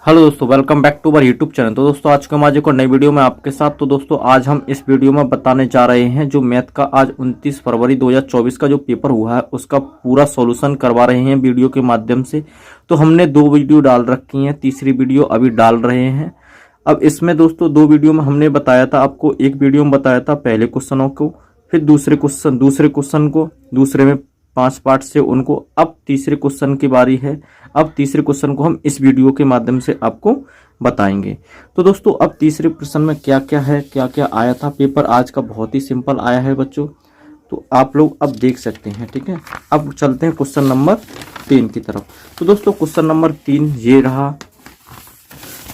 Hello दोस्तों, welcome back to our YouTube channel. तो दोस्तों आज के हम आज एक और नई वीडियो में आपके साथ। तो दोस्तों आज हम इस वीडियो में बताने जा रहे हैं जो मैथ का आज 29 फरवरी 2024 का जो पेपर हुआ है उसका पूरा सॉल्यूशन करवा रहे हैं वीडियो के माध्यम से। तो हमने 2 वीडियो डाल रखी हैं, तीसरी वीडियो अभी डाल रहे हैं। अब इसमें दोस्तों 2 वीडियो में हमने बताया था आपको, एक वीडियो में बताया था पहले क्वेश्चनों को, फिर दूसरे क्वेश्चन को, दूसरे में 5 पार्ट से उनको। अब तीसरे क्वेश्चन की बारी है। अब तीसरे क्वेश्चन को हम इस वीडियो के माध्यम से आपको बताएंगे। तो दोस्तों अब तीसरे प्रश्न में क्या क्या है, क्या क्या आया था। पेपर आज का बहुत ही सिंपल आया है बच्चों, तो आप लोग अब देख सकते हैं। ठीक है, अब चलते हैं क्वेश्चन नंबर 3 की तरफ। तो दोस्तों क्वेश्चन नंबर 3 ये रहा,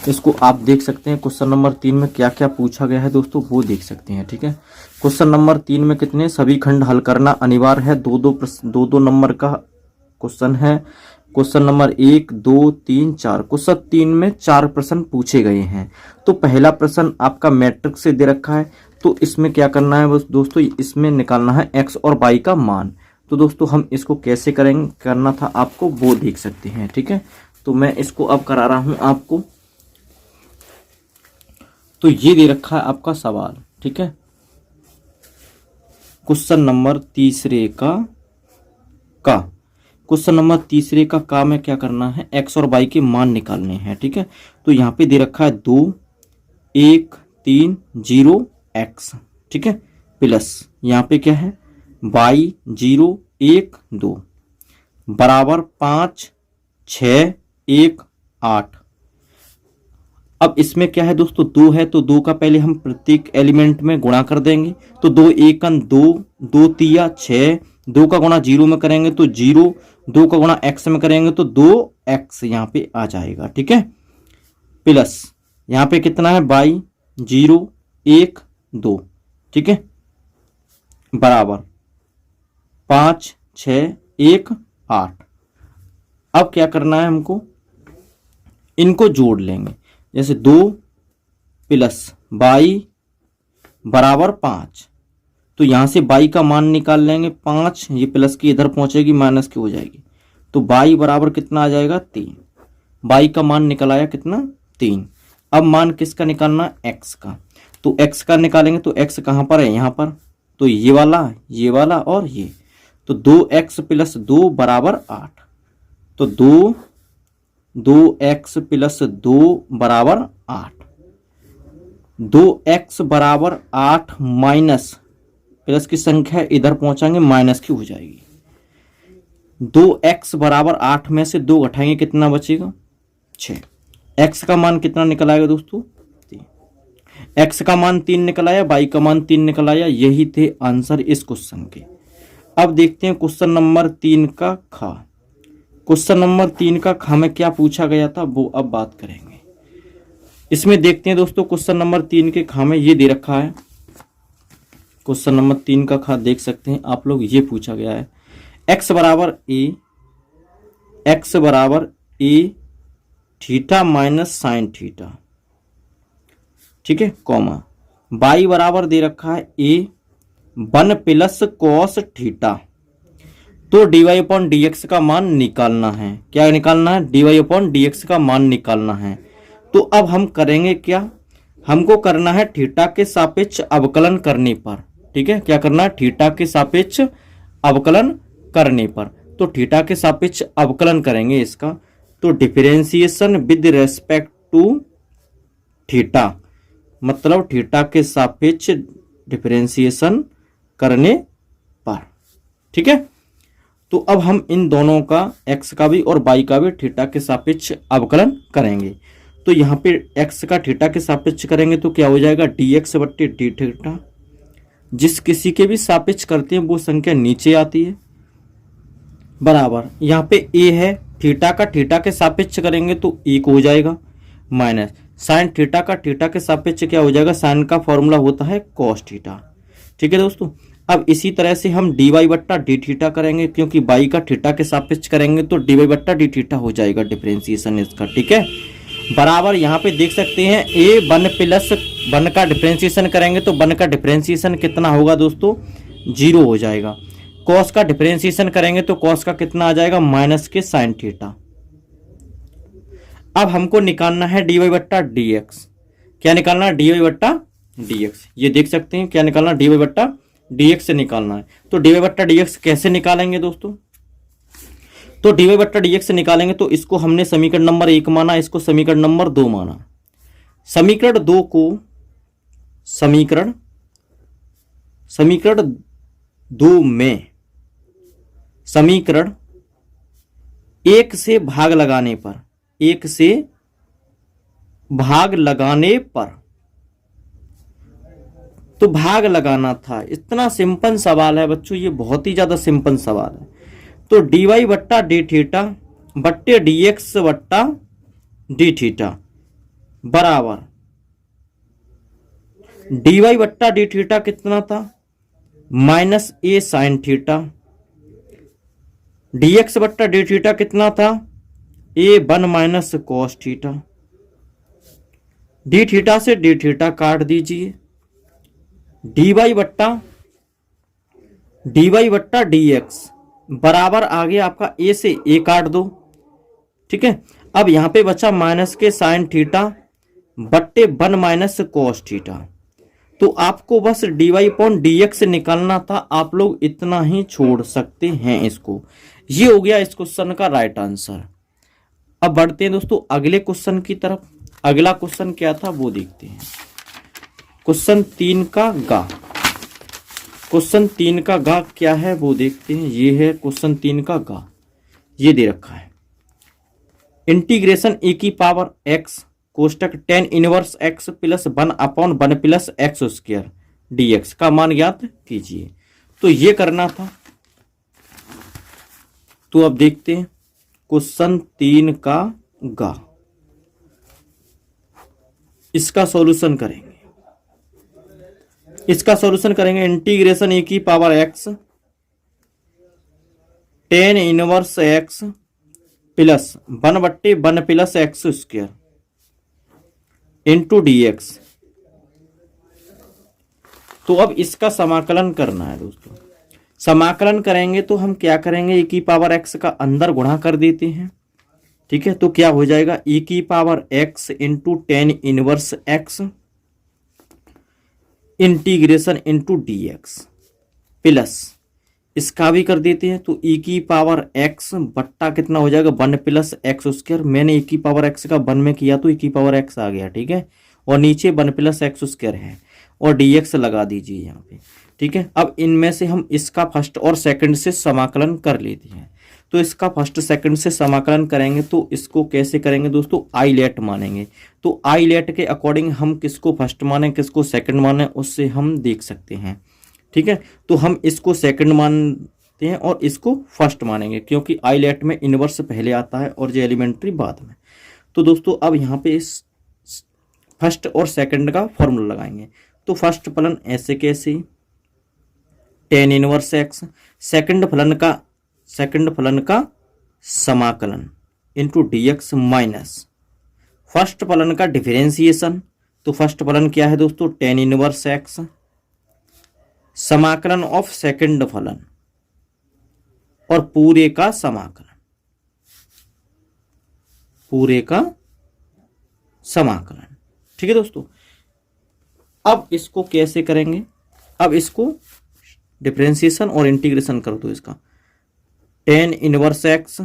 इसको आप देख सकते हैं। क्वेश्चन नंबर 3 में क्या क्या पूछा गया है दोस्तों वो देख सकते हैं। ठीक है, क्वेश्चन नंबर 3 में कितने सभी खंड हल करना अनिवार्य है। दो नंबर का क्वेश्चन है। क्वेश्चन नंबर 1, 2, 3, 4, क्वेश्चन 3 में 4 प्रश्न पूछे गए हैं। तो पहला प्रश्न आपका मैट्रिक्स से दे रखा है, तो इसमें क्या करना है दोस्तों, इसमें निकालना है x और y का मान। तो दोस्तों हम इसको कैसे करेंगे, करना था आपको वो देख सकते हैं। ठीक है, तो मैं इसको अब करा रहा हूं आपको। तो ये दे रखा है आपका सवाल। ठीक है, क्वेश्चन नंबर तीसरे का क्वेश्चन नंबर तीसरे का में क्या करना है, x और y के मान निकालने हैं। ठीक है, तो यहाँ पे दे रखा है 2, 1, 3, 0 x। ठीक है, प्लस यहाँ पे क्या है y 0, 1, 2 बराबर 5, 6, 1, 8। अब इसमें क्या है दोस्तों, 2 है तो 2 का पहले हम प्रत्येक एलिमेंट में गुणा कर देंगे। तो 2 एकन 2, 2 तिया 6, 2 का गुणा 0 में करेंगे तो 0, 2 का गुणा x में करेंगे तो 2x यहाँ पे आ जाएगा। ठीक है, प्लस यहाँ पे कितना है y 0, 1, 2। ठीक है, बराबर 5, 6, 1, 8। अब क्या करना है हमको, इनको जोड़ लेंगे। जैसे 2 प्लस y बराबर 5, तो यहां से y का मान निकाल लेंगे 5, ये प्लस की इधर पहुंचेगी माइनस की हो जाएगी। तो y बराबर कितना आ जाएगा 3। y का मान निकल आया कितना 3। अब मान किसका निकालना, x का। तो x का निकालेंगे तो x कहां पर है, यहां पर। तो ये वाला और ये। तो 2x प्लस 2 बराबर 8। तो 2x प्लस 2 बराबर 8। 2x बराबर 8 माइनस प्लस की संख्या इधर पहुंचाएंगे माइनस की हो जाएगी। 2x बराबर 8 में से 2 घटाएंगे कितना बचेगा 6। x का मान कितना निकल आएगा दोस्तों 3। x का मान 3 निकल आया, y का मान 3 निकल आया। यही थे आंसर इस क्वेश्चन के। अब देखते हैं क्वेश्चन नंबर 3 का खा। क्वेश्चन नंबर 3 का खा में क्या पूछा गया था वो अब बात करेंगे। इसमें देखते हैं दोस्तों क्वेश्चन नंबर 3 के खा में ये दे रखा है। क्वेश्चन नंबर 3 का खा देख सकते हैं आप लोग, ये पूछा गया है x बराबर a theta minus sine theta. ठीक है, कॉमा y बराबर दे रखा है a 1 प्लस कॉस थीटा। तो dy अपॉन dx का मान निकालना है। क्या निकालना है, dy अपॉन dx का मान निकालना है। तो अब हम करेंगे क्या, हमको करना है थीटा के सापेक्ष अवकलन करने पर। ठीक है, क्या करना है, थीटा के सापेक्ष अवकलन करने पर। तो थीटा के सापेक्ष अवकलन करेंगे इसका। तो differentiation with respect to theta, मतलब थीटा के सापेक्ष डिफरेंशिएशन करने पर। ठीक है, तो अब हम इन दोनों का x का भी और y का भी थीटा के सापेक्ष अवकलन करेंगे। तो यहाँ पे x का थीटा के सापेक्ष करेंगे तो क्या हो जाएगा dx बट्टे डी थीटा। जिस किसी के भी सापेक्ष करते हैं वो संख्या नीचे आती है, बराबर यहाँ पे a है, थीटा का थीटा के सापेक्ष करेंगे तो 1 हो जाएगा, माइनस साइन थीटा का थीटा के सापेक्ष क्या हो जाएगा, साइन का फॉर्मूला होता है कॉस थीटा। ठीक है दोस्तों, अब इसी तरह से हम dy बट्टा डी थीटा करेंगे, क्योंकि y का थीटा के सापेक्ष करेंगे तो dy बट्टा डी थीटा हो जाएगा डिफरेंशिएशन इसका। ठीक है, बराबर यहाँ पे देख सकते हैं a 1 प्लस 1 का डिफरेंशिएशन करेंगे तो 1 का डिफरेंशिएशन कितना होगा दोस्तों 0 हो जाएगा। कॉस का डिफरेंशिएशन करेंगे तो कॉस का कितना आ जाएगा माइनस के साइन थीटा। अब हमको निकालना है dy बट्टा dx। क्या निकालना है? dy बट्टा dx। ये देख सकते हैं क्या निकालना है? dy बट्टा dx से निकालना है। तो dy बट्टा dx कैसे निकालेंगे दोस्तों? तो dy बट्टा dx से निकालेंगे तो इसको हमने समीकरण नंबर 1 माना, इसको समीकरण नंबर 2 माना। समीकरण 2 को समीकरण 2 में समीकरण 1 से भाग लगाने पर, 1 से भाग लगाने पर, तो भाग लगाना था। इतना सिंपल सवाल है बच्चों, ये बहुत ही ज्यादा सिंपल सवाल है। तो dy बट्टा डी थीटा बट्टे dx बट्टा डी थीटा बराबर dy बट्टा डी थीटा कितना था? Minus a sine theta. dx बट्टा डी थीटा कितना था? a1 minus cos theta. D theta से डी थीटा काट दीजिए। dy बट्टा dx बराबर आ गया आपका a से a काट दो। ठीक है, अब यहां पे बचा माइनस के साइन थीटा बट्टे 1 माइनस कॉस थीटा। तो आपको बस dy अपॉन dx निकालना था, आप लोग इतना ही छोड़ सकते हैं इसको। ये हो गया इस क्वेश्चन का राइट आंसर। अब बढ़ते हैं दोस्तों अगले क्वेश्चन की तरफ। अगला क्वेश्चन क्या था वो देखते हैं। क्वेश्चन 3 का गा। क्वेश्चन 3 का गा क्या है वो देखते हैं। ये है क्वेश्चन 3 का गा, ये दे रखा है। इंटीग्रेशन e की power x कोष्टक tan inverse x plus 1 upon 1 plus x square dx का मान ज्ञात कीजिए। तो ये करना था। तो अब देखते हैं क्वेश्चन 3 का गा, इसका सॉल्यूशन करेंगे। इसका सॉल्यूशन करेंगे इंटीग्रेशन e की power x tan inverse x plus 1 बट्टे 1 plus x square into dx। तो अब इसका समाकलन करना है दोस्तों। समाकलन करेंगे तो हम क्या करेंगे, e की पावर x का अंदर गुणा कर देते हैं। ठीक है, तो क्या हो जाएगा e की power x into tan inverse x integration into dx plus इसका भी कर देते हैं। तो e की पावर x बट्टा कितना हो जाएगा 1 प्लस एक्स स्क्वायर। मैंने e की पावर x का 1 में किया तो e की पावर x आ गया। ठीक है, और नीचे 1 प्लस एक्स स्क्वायर है और dx लगा दीजिए यहाँ पे। ठीक है, अब इनमें से हम इसका फर्स्ट और सेकंड से समाकलन कर लेते हैं। तो इसका फर्स्ट सेकंड से समाकलन करेंगे तो इसको कैसे करेंगे दोस्तों, आई लेट मानेंगे। तो आई लेट के अकॉर्डिंग हम किसको फर्स्ट माने किसको सेकंड माने उससे हम देख सकते हैं। ठीक है, तो हम इसको सेकंड मानते हैं और इसको फर्स्ट मानेंगे क्योंकि आई लेट में इनवर्स पहले आता है और जो एलिमेंट्री बाद में। तो दोस्तों अब यहाँ पे इस फर्स्ट और सेकंड का फॉर्मूला लगाएंगे। तो फर्स्ट फलन ऐसे कैसे tan इनवर्स x, सेकंड फलन का समाकलन इंटू dx माइनस फर्स्ट फलन का डिफरेंशिएशन। तो फर्स्ट फलन क्या है दोस्तों tan इनवर्स x समाकलन ऑफ सेकंड फलन और पूरे का समाकलन, पूरे का समाकलन। ठीक है दोस्तों, अब इसको कैसे करेंगे, अब इसको डिफरेंशिएशन और इंटीग्रेशन कर दो इसका। tan इनवर्स x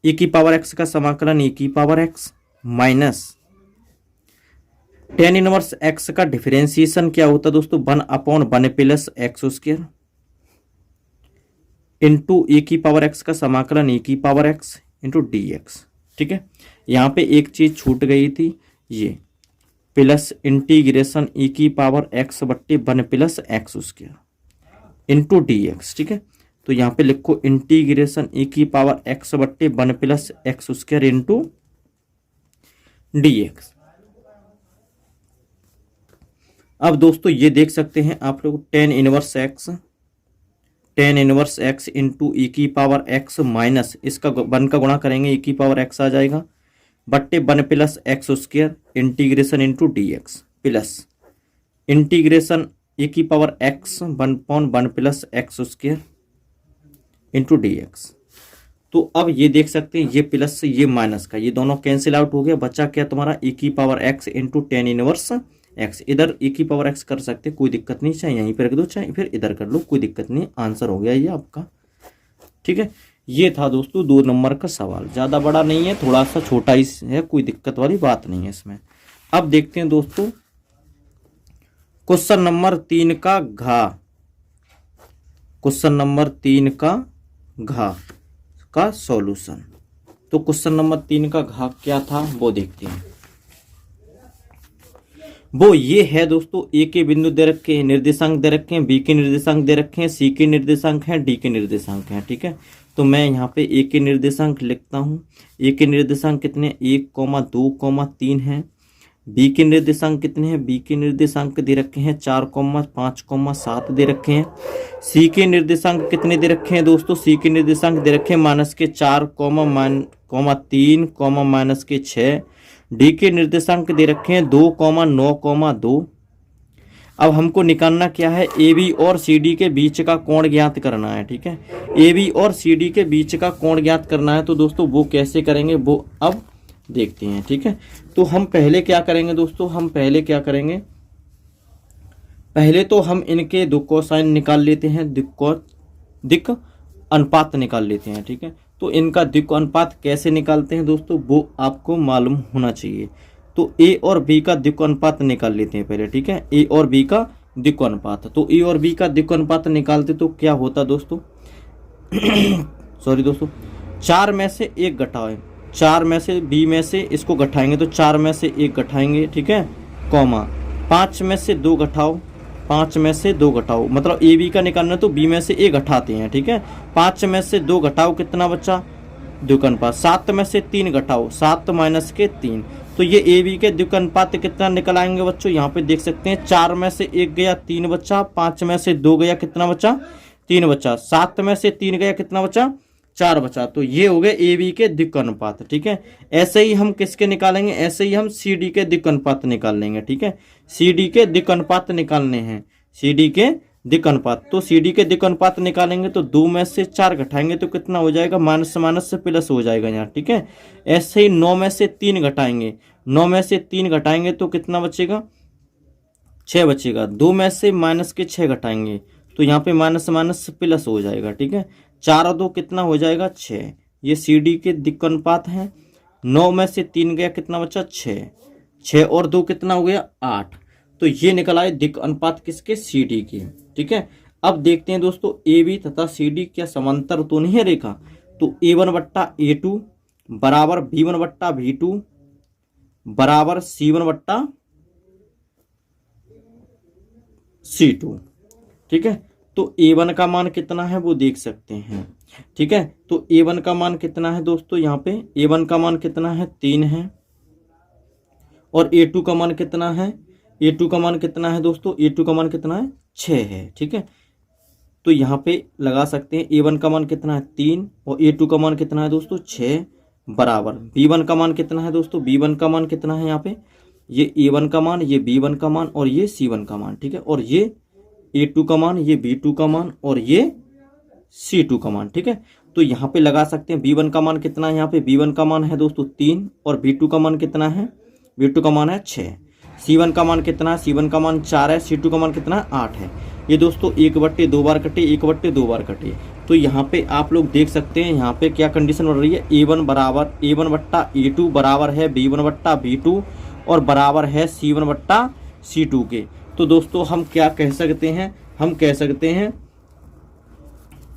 e की पावर x का समाकलन e की power x minus tan inverse x का डिफरेंशिएशन क्या होता है दोस्तों 1 upon 1 plus x square into e की पावर x का समाकलन e की पावर x इंटू dx। ठीक है, यहाँ पे एक चीज छूट गई थी, ये प्लस इंटीग्रेशन e की पावर x बट्टे 1 plus x square into dx। ठीक है, तो यहाँ पे लिखो इंटीग्रेशन e की पावर x बट्टे 1 plus x square into dx। अब दोस्तों ये देख सकते हैं आप लोग tan inverse x into e की पावर x माइनस इसका 1 का गुणा करेंगे e की पावर x आ जाएगा बट्टे 1 plus x square integration into dx plus integration e की power x 1 plus x square into dx। तो अब ये देख सकते हैं ये प्लस से ये माइनस का ये दोनों कैंसिल आउट हो गया, बचा क्या तुम्हारा e की power x into tan inverse x। इधर e की पावर x कर सकते कोई दिक्कत नहीं, चाहे यहीं पर रख दो चाहे फिर इधर कर लो, कोई दिक्कत नहीं। आंसर हो गया ये आपका। ठीक है, ये था दोस्तों 2 नंबर का सवाल। ज़्यादा बड़ा नहीं है, थोड़ा सा छोटा ही है, कोई दिक्कत वाली बात नहीं है इसमें। अब देखते हैं दोस्तों क्वेश्चन नंबर 3 का घा। क्वेश्चन नंबर 3 का घा का सॉल्यूशन। तो क्वेश्चन नंबर 3 का घा क्या था वो देखते हैं। वो ये है दोस्तों, ए के बिंदु दे रखे हैं, निर्देशांक दे रखे हैं, बी के निर्देशांक दे रखे हैं, सी के निर्देशांक हैं, डी के निर्देशांक हैं। ठीक है, तो मैं यहाँ पे ए के निर्देशांक लिखता हूँ। ए के निर्देशांक कितने 1, 2, 3 हैं। बी के निर्देशांक कितने हैं, बी के निर्देशांक दे रखे हैं 4, 5, 7 दे रखे हैं। सी के निर्देशांक कितने दे रखे हैं दोस्तों, सी के निर्देशांक दे रखे हैं -4, -6। डी के निर्देशांक दे रखे हैं 2, 9, 2। अब हमको निकालना क्या है, ए बी और सी डी के बीच का कोण ज्ञात करना है। ठीक है, ए बी और सी डी के बीच का कोण ज्ञात करना है। तो दोस्तों वो कैसे करेंगे वो अब देखते हैं। ठीक है, तो हम पहले क्या करेंगे दोस्तों, हम पहले क्या करेंगे, पहले तो हम इनके दिक् कोसाइन निकाल लेते हैं, दिक् अनुपात निकाल लेते हैं। ठीक है, तो इनका दिक् अनुपात कैसे निकालते हैं दोस्तों वो आपको मालूम होना चाहिए। तो ए और बी का दिक् अनुपात निकाल लेते हैं पहले। ठीक है, ए और बी का दिक् अनुपात। तो ए और बी का दिक् अनुपात निकालते तो क्या होता दोस्तों सॉरी दोस्तों, 4 में से 1 घटाएं, 4 में से बी में से इसको घटाएंगे तो 4 में से 1 घटाएंगे। ठीक है, कॉमा 5 में से 2 घटाओ, 5 में से 2 घटाओ, मतलब ए बी का निकालना तो बी में से 1 घटाते हैं। ठीक है, 5 में से 2 घटाओ कितना बचा, दिक् अनुपात। 7 में से 3 घटाओ, 7 माइनस के 3। तो ये ए बी के दिक् अनुपात कितना निकल आएंगे बच्चों, यहाँ पे देख सकते हैं 4 में से 1 गया 3 बचा, 5 में से 2 गया कितना बचा 3 बचा, 7 में से 3 गया कितना बचा 4 बचा। तो ये हो गए ए बी के दिक् अनुपात। ठीक है, ऐसे ही हम किसके निकालेंगे, ऐसे ही हम सी डी के दिक् अनुपात निकाल लेंगे। ठीक है, सी डी के दिक् अनुपात निकालने हैं, सी डी के दिक् अनुपात। तो सी डी के दिक् अनुपात निकालेंगे तो 2 में से 4 घटाएंगे तो कितना हो जाएगा, माइनस माइनस से प्लस हो जाएगा यहाँ। ठीक है, ऐसे ही 9 में से 3 घटाएंगे, 9 में से 3 घटाएंगे तो कितना बचेगा 6 बचेगा। 2 में से माइनस के 6 घटाएंगे तो यहाँ पे माइनस माइनस से प्लस हो जाएगा। ठीक है, 4 और 2 कितना हो जाएगा 6। ये सी डी के दिक् अनुपात है। 9 में से 3 गया कितना बचा 6, 6 और 2 कितना हो गया 8। तो ये निकल आए दिक् अनुपात किसके, सी डी के। ठीक है, अब देखते हैं दोस्तों ए बी तथा सी डी क्या समांतर तो नहीं है रेखा। तो A1 बट्टा A2 बराबर B1 बट्टा B2 बराबर C1 बट्टा C2। ठीक है, तो A1 का मान कितना है वो देख सकते हैं। ठीक है, तो A1 का मान कितना है दोस्तों, यहाँ पे A1 का मान कितना है 3 है, और A2 का मान कितना है, A2 का मान कितना है दोस्तों, A2 का मान कितना है 6 है। ठीक है, तो यहाँ पे लगा सकते हैं A1 का मान कितना है 3 और A2 का मान कितना है दोस्तों 6 बराबर B1 का मान कितना है दोस्तों, B1 का मान कितना है यहाँ पे, ये A1 का मान, ये B1 का मान और ये C1 का मान। ठीक है, और ये A2 का मान, ये B2 का मान और ये C2 का मान। ठीक है, तो यहाँ पे लगा सकते हैं B1 का मान कितना है, यहाँ पे B1 का मान है दोस्तों 3 और B2 का मान कितना है, B2 का मान है 6। C1 का मान कितना है, C1 का मान 4 है, C2 का मान कितना है 8 है। ये दोस्तों 1/2 बार कटे, 1/2 बार कटे। तो यहाँ पे आप लोग देख सकते हैं यहाँ पे क्या कंडीशन बन रही है, A1 बराबर A1 बट्टा A2 बराबर है B1 बट्टा B2 और बराबर है C1 बट्टा C2 के। तो दोस्तों हम क्या कह सकते हैं, हम कह सकते हैं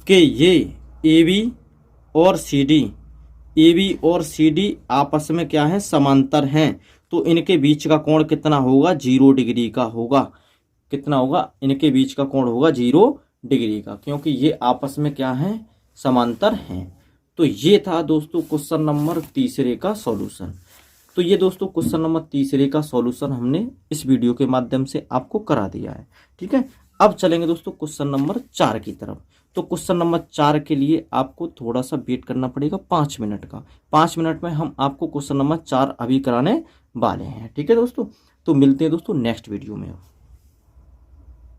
कि ये AB और CD आपस में क्या है, समांतर हैं। तो इनके बीच का कोण कितना होगा, 0 डिग्री का होगा। कितना होगा, इनके बीच का कोण होगा 0 डिग्री का, क्योंकि ये आपस में क्या है, समांतर हैं। तो ये था दोस्तों क्वेश्चन नंबर 3 का सॉल्यूशन। तो ये दोस्तों क्वेश्चन नंबर 3 का सॉल्यूशन हमने इस वीडियो के माध्यम से आपको करा दिया है। ठीक है, अब चलेंगे दोस्तों क्वेश्चन नंबर 4 की तरफ। तो क्वेश्चन नंबर 4 के लिए आपको थोड़ा सा वेट करना पड़ेगा 5 मिनट का। 5 मिनट में हम आपको क्वेश्चन नंबर 4 अभी कराने वाले हैं। ठीक है दोस्तों, तो मिलते हैं दोस्तों नेक्स्ट वीडियो में।